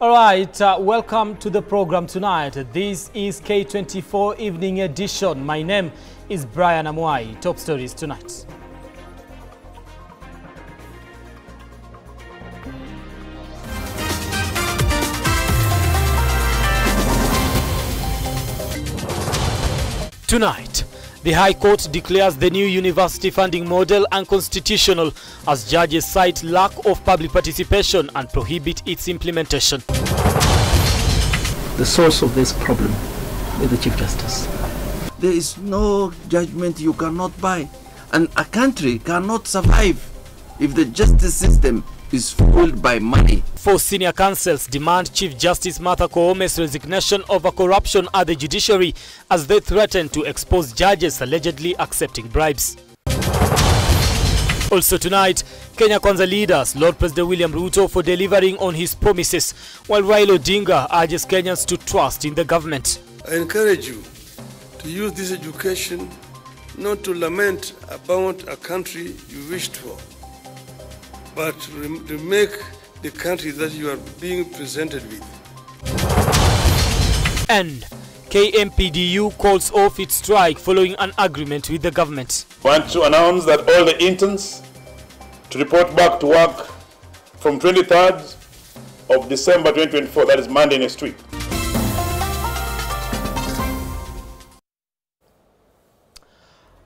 All right, welcome to the program tonight. This is K24 Evening Edition. My name is Brian Amwai. Top stories tonight. Tonight, the High Court declares the new university funding model unconstitutional as judges cite lack of public participation and prohibit its implementation. The source of this problem with the Chief Justice. There is no judgment you cannot buy, and a country cannot survive if the justice system is fueled by money. Four senior counsels demand Chief Justice Martha Koome's resignation over corruption at the judiciary as they threaten to expose judges allegedly accepting bribes. Also tonight, Kenya Kwanza leaders Lord President William Ruto for delivering on his promises, while Raila Odinga urges Kenyans to trust in the government. I encourage you to use this education not to lament about a country you wished for, but to make the country that you are being presented with. And KMPDU calls off its strike following an agreement with the government. I want to announce that all the interns to report back to work from 23rd of December 2024, that is Monday next week.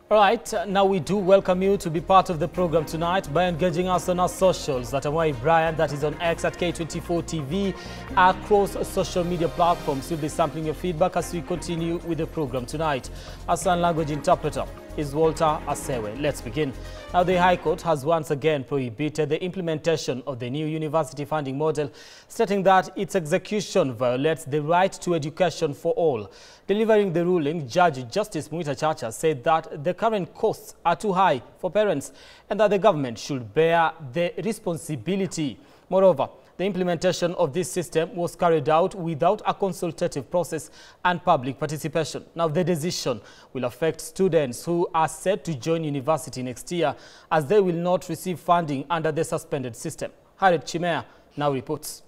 All right, now we do welcome you to be part of the program tonight by engaging us on our socials. That Amwai Brian, that is on X at K24 TV, across social media platforms. We'll be sampling your feedback as we continue with the program tonight. Our sign language interpreter is Walter Asewe. Let's begin. Now, the High Court has once again prohibited the implementation of the new university funding model, stating that its execution violates the right to education for all. Delivering the ruling, Judge Justice Mwita Chacha said that the current costs are too high for parents and that the government should bear the responsibility. Moreover, the implementation of this system was carried out without a consultative process and public participation. Now, the decision will affect students who are set to join university next year as they will not receive funding under the suspended system. Harriet Chimea now reports.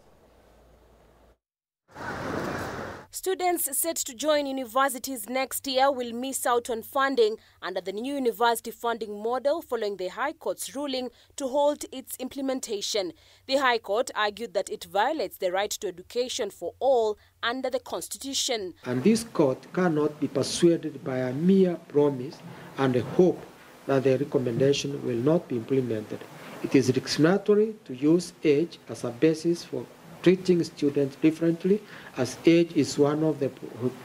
Students set to join universities next year will miss out on funding under the new university funding model following the High Court's ruling to halt its implementation. The High Court argued that it violates the right to education for all under the Constitution. And this court cannot be persuaded by a mere promise and a hope that the recommendation will not be implemented. It is discriminatory to use age as a basis for treating students differently, as age is one of the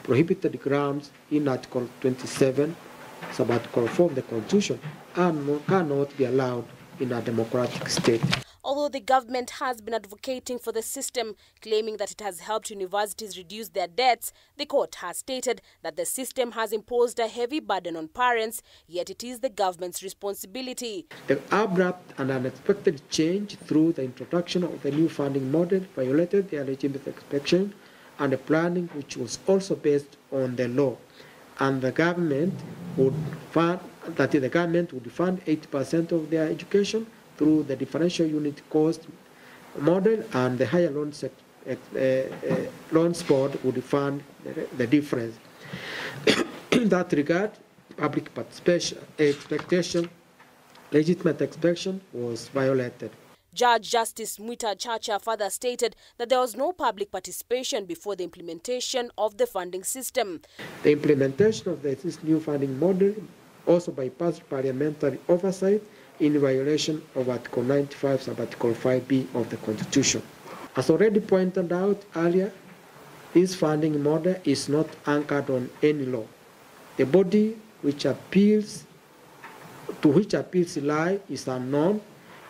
prohibited grounds in Article 27, Article 4 of the Constitution, and cannot be allowed in a democratic state. Although the government has been advocating for the system, claiming that it has helped universities reduce their debts, the court has stated that the system has imposed a heavy burden on parents, yet it is the government's responsibility. The abrupt and unexpected change through the introduction of the new funding model violated the legitimate expectation and the planning, which was also based on the law. And the government would fund 80% of their education through the differential unit cost model, and the higher loans board would fund the difference. In that regard, public participation legitimate expectation was violated. Judge Justice Mwita Chacha further stated that there was no public participation before the implementation of the funding system. The implementation of this new funding model also bypassed parliamentary oversight in violation of Article 95 sub Article 5B of the Constitution. As already pointed out earlier, this funding model is not anchored on any law. The body to which appeals lie is unknown,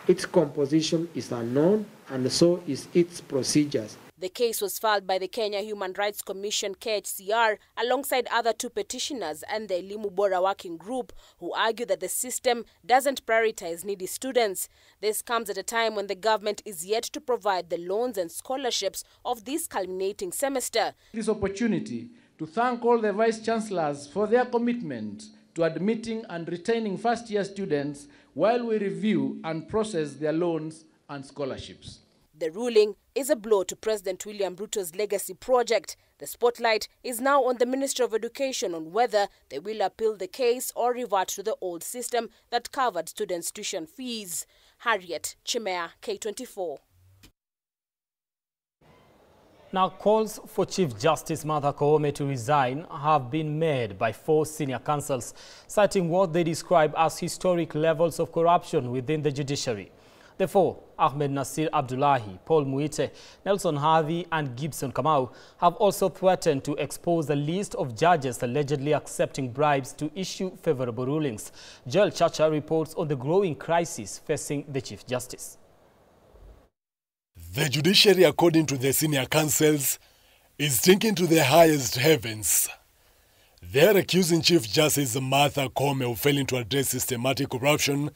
its composition is unknown, and so is its procedures. The case was filed by the Kenya Human Rights Commission KHCR alongside other two petitioners and the Elimu Bora Working Group who argue that the system doesn't prioritize needy students. This comes at a time when the government is yet to provide the loans and scholarships of this culminating semester. This opportunity to thank all the Vice Chancellors for their commitment to admitting and retaining first-year students while we review and process their loans and scholarships. The ruling is a blow to President William Ruto's legacy project. The spotlight is now on the Ministry of Education on whether they will appeal the case or revert to the old system that covered students' tuition fees. Harriet Chimea, K24. Now, calls for Chief Justice Martha Koome to resign have been made by 4 senior counsels, citing what they describe as historic levels of corruption within the judiciary. The 4, Ahmed Nasir Abdullahi, Paul Muite, Nelson Harvey and Gibson Kamau, have also threatened to expose the list of judges allegedly accepting bribes to issue favorable rulings. Joel Chacha reports on the growing crisis facing the Chief Justice. The judiciary, according to the senior counsels, is sinking to the highest heavens. They are accusing Chief Justice Martha Koome of failing to address systematic corruption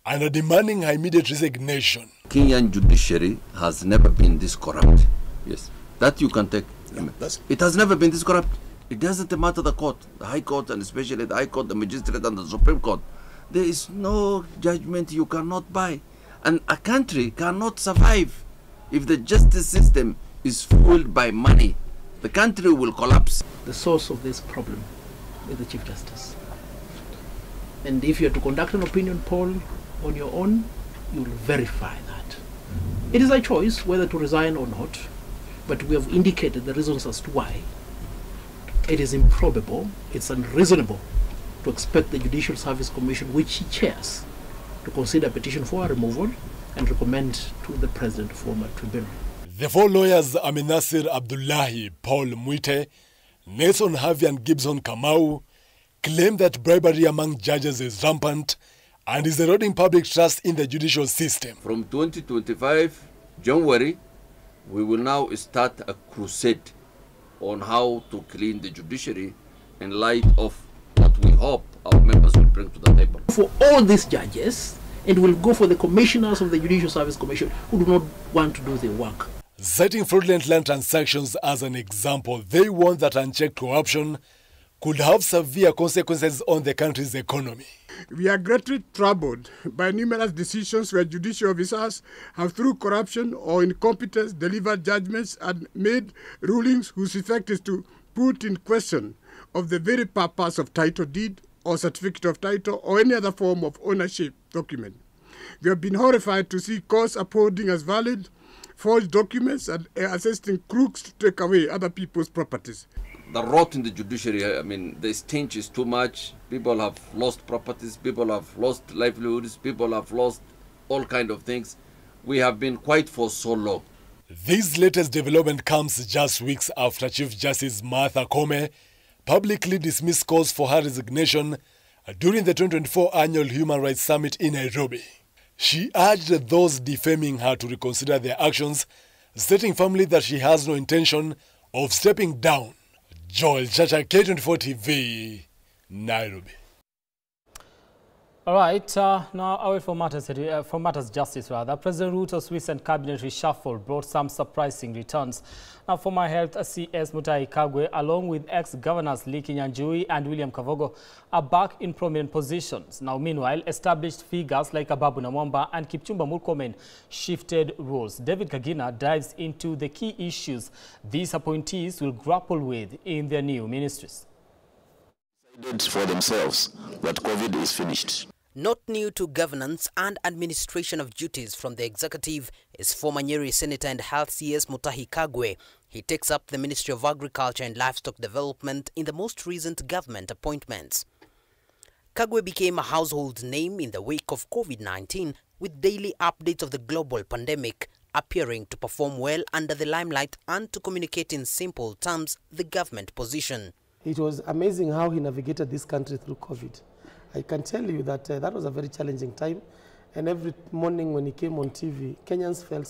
and are demanding her immediate resignation. Kenyan judiciary has never been this corrupt. Yes, that you can take. Yeah, it has never been this corrupt. It doesn't matter the court, the High Court, and especially the High Court, the Magistrate, and the Supreme Court. There is no judgment you cannot buy. And a country cannot survive if the justice system is fueled by money. The country will collapse. The source of this problem with the Chief Justice. And if you are to conduct an opinion poll on your own, you will verify that. It is a choice whether to resign or not, but we have indicated the reasons as to why. It is improbable, it's unreasonable to expect the Judicial Service Commission, which he chairs, to consider a petition for a removal and recommend to the President to form a tribunal. The 4 lawyers, Ahmed Nasir Abdullahi, Paul Muite, Nelson Harvey and Gibson Kamau, claim that bribery among judges is rampant and is eroding public trust in the judicial system. From 2025, January, we will now start a crusade on how to clean the judiciary in light of what we hope our members will bring to the table. For all these judges, and will go for the commissioners of the Judicial Service Commission who do not want to do their work. Citing fraudulent land transactions as an example, they warn that unchecked corruption could have severe consequences on the country's economy. We are greatly troubled by numerous decisions where judicial officers have, through corruption or incompetence, delivered judgments and made rulings whose effect is to put in question of the very purpose of title deed or certificate of title or any other form of ownership document. We have been horrified to see courts upholding as valid forged documents and assisting crooks to take away other people's properties. The rot in the judiciary, I mean, the stench is too much. People have lost properties, people have lost livelihoods, people have lost all kinds of things. We have been quiet for so long. This latest development comes just weeks after Chief Justice Martha Koome publicly dismissed calls for her resignation during the 2024 Annual Human Rights Summit in Nairobi. She urged those defaming her to reconsider their actions, stating firmly that she has no intention of stepping down. Joel Chacha, K24 TV, Nairobi. All right, now away from matters justice, President Ruto's recent cabinet reshuffle brought some surprising returns. Now, former Health CS Mutahi Kagwe, along with ex-governors Liki Nyanjui and William Kavogo, are back in prominent positions. Now, meanwhile, established figures like Ababu Namwamba and Kipchumba Murkomen shifted roles. David Kagina dives into the key issues these appointees will grapple with in their new ministries. For themselves that COVID is finished. Not new to governance and administration of duties from the executive is former Nyeri Senator and Health CS Mutahi Kagwe. He takes up the Ministry of Agriculture and Livestock Development in the most recent government appointments. Kagwe became a household name in the wake of COVID-19, with daily updates of the global pandemic, appearing to perform well under the limelight and to communicate in simple terms the government position. It was amazing how he navigated this country through COVID. I can tell you that that was a very challenging time, and every morning when he came on TV, Kenyans felt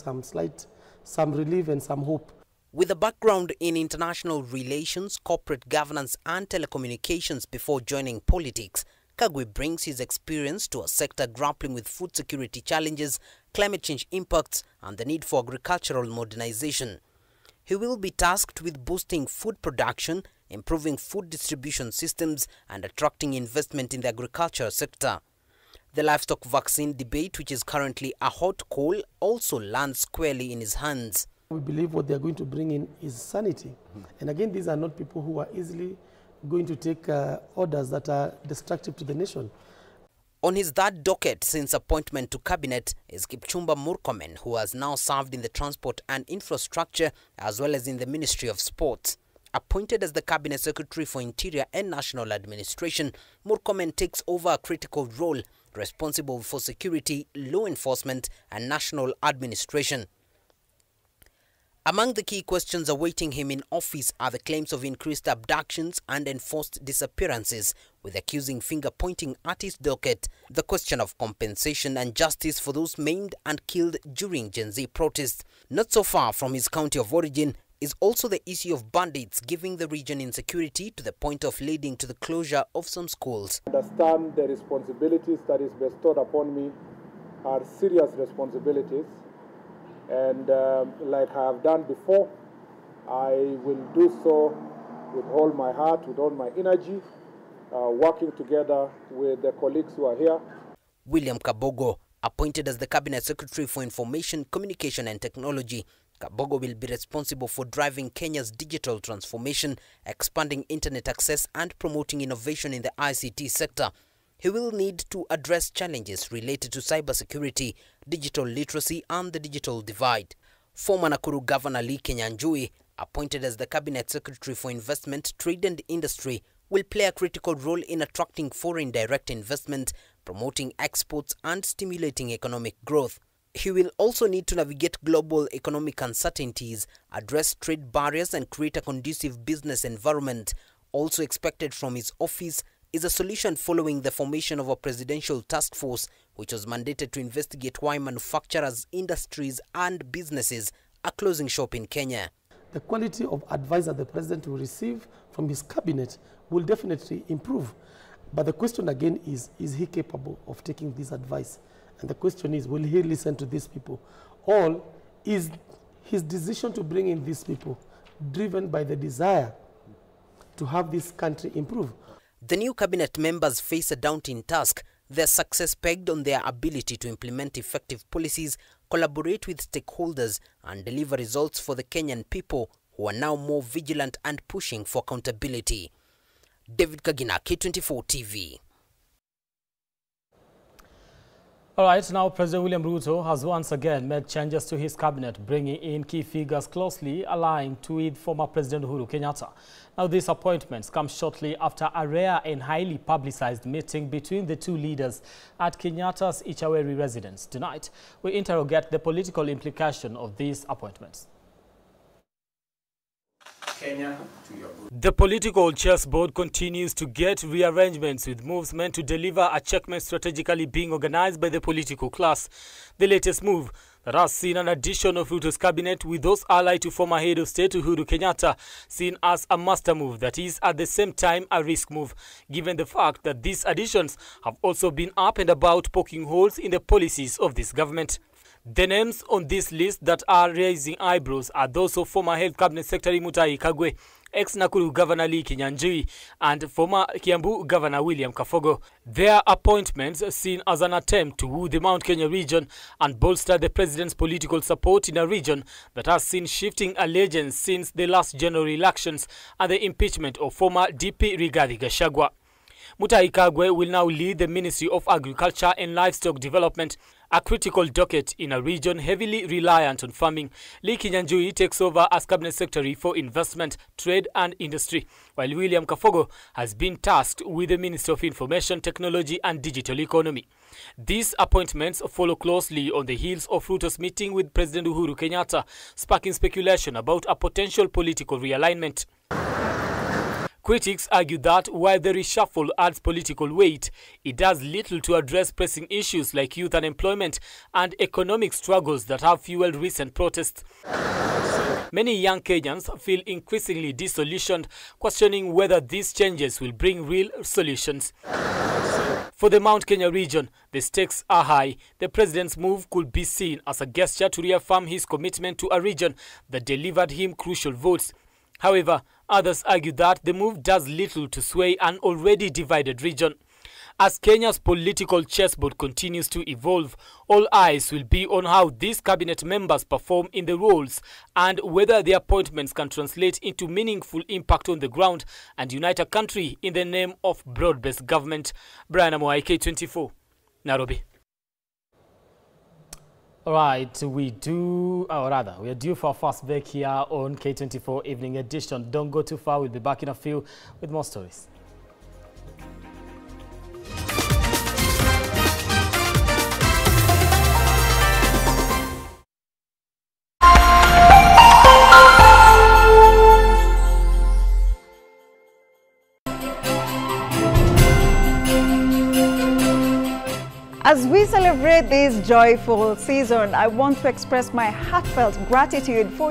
some relief and some hope. With a background in international relations, corporate governance and telecommunications before joining politics, Kagwe brings his experience to a sector grappling with food security challenges, climate change impacts, and the need for agricultural modernization. He will be tasked with boosting food production, improving food distribution systems, and attracting investment in the agriculture sector. The livestock vaccine debate, which is currently a hot coal, also lands squarely in his hands. We believe what they are going to bring in is sanity. And again, these are not people who are easily going to take orders that are destructive to the nation. On his third docket since appointment to cabinet is Kipchumba Murkomen, who has now served in the transport and infrastructure as well as in the Ministry of Sports. Appointed as the Cabinet Secretary for Interior and National Administration, Murkomen takes over a critical role responsible for security, law enforcement and national administration. Among the key questions awaiting him in office are the claims of increased abductions and enforced disappearances, with accusing finger pointing at his docket, the question of compensation and justice for those maimed and killed during Gen Z protests. Not so far from his county of origin is also the issue of bandits giving the region insecurity to the point of leading to the closure of some schools. I understand the responsibilities that is bestowed upon me are serious responsibilities. And like I have done before, I will do so with all my heart, with all my energy, working together with the colleagues who are here. William Kabogo, appointed as the Cabinet Secretary for Information, Communication and Technology, Kabogo will be responsible for driving Kenya's digital transformation, expanding internet access and promoting innovation in the ICT sector. He will need to address challenges related to cybersecurity, digital literacy and the digital divide. Former Nakuru Governor Lee Kenyanjui, appointed as the Cabinet Secretary for Investment, Trade and Industry, will play a critical role in attracting foreign direct investment, promoting exports and stimulating economic growth. He will also need to navigate global economic uncertainties, address trade barriers and create a conducive business environment. Also expected from his office is a solution following the formation of a presidential task force which was mandated to investigate why manufacturers, industries and businesses are closing shop in Kenya. The quality of advice that the president will receive from his cabinet will definitely improve. But the question again is he capable of taking this advice? And the question is, will he listen to these people? Or is his decision to bring in these people driven by the desire to have this country improve? The new cabinet members face a daunting task, their success pegged on their ability to implement effective policies, collaborate with stakeholders and deliver results for the Kenyan people who are now more vigilant and pushing for accountability. David Kagina, K24 TV. All right, now President William Ruto has once again made changes to his cabinet, bringing in key figures closely aligned with former President Uhuru Kenyatta. Now, these appointments come shortly after a rare and highly publicized meeting between the two leaders at Kenyatta's Ichaweri residence. Tonight, we interrogate the political implication of these appointments. Kenya to your The political chessboard continues to get rearrangements, with moves meant to deliver a checkmate strategically being organized by the political class. The latest move that has seen an addition of Ruto's cabinet with those allied to former head of state Uhuru Kenyatta seen as a master move that is at the same time a risk move, given the fact that these additions have also been up and about poking holes in the policies of this government. The names on this list that are raising eyebrows are those of former Health Cabinet Secretary Mutahi Kagwe, ex-Nakuru Governor Lee Kenyanjui, and former Kiambu Governor William Kafogo. Their appointments seen as an attempt to woo the Mount Kenya region and bolster the president's political support in a region that has seen shifting allegiance since the last general elections and the impeachment of former DP Rigathi Gachagua. Mutahi Kagwe will now lead the Ministry of Agriculture and Livestock Development, a critical docket in a region heavily reliant on farming. Lee Kinyanjui takes over as Cabinet Secretary for Investment, Trade and Industry, while William Kafogo has been tasked with the Ministry of Information Technology and Digital Economy. These appointments follow closely on the heels of Ruto's meeting with President Uhuru Kenyatta, sparking speculation about a potential political realignment. Critics argue that while the reshuffle adds political weight, it does little to address pressing issues like youth unemployment and economic struggles that have fueled recent protests. Many young Kenyans feel increasingly disillusioned, questioning whether these changes will bring real solutions. For the Mount Kenya region, the stakes are high. The president's move could be seen as a gesture to reaffirm his commitment to a region that delivered him crucial votes. However, others argue that the move does little to sway an already divided region. As Kenya's political chessboard continues to evolve, all eyes will be on how these cabinet members perform in the roles and whether their appointments can translate into meaningful impact on the ground and unite a country in the name of broad-based government. Brian Amoai, K24, Nairobi. All right, we are due for our first break here on K24 Evening Edition. Don't go too far. We'll be back in a few with more stories. As we celebrate this joyful season, I want to express my heartfelt gratitude for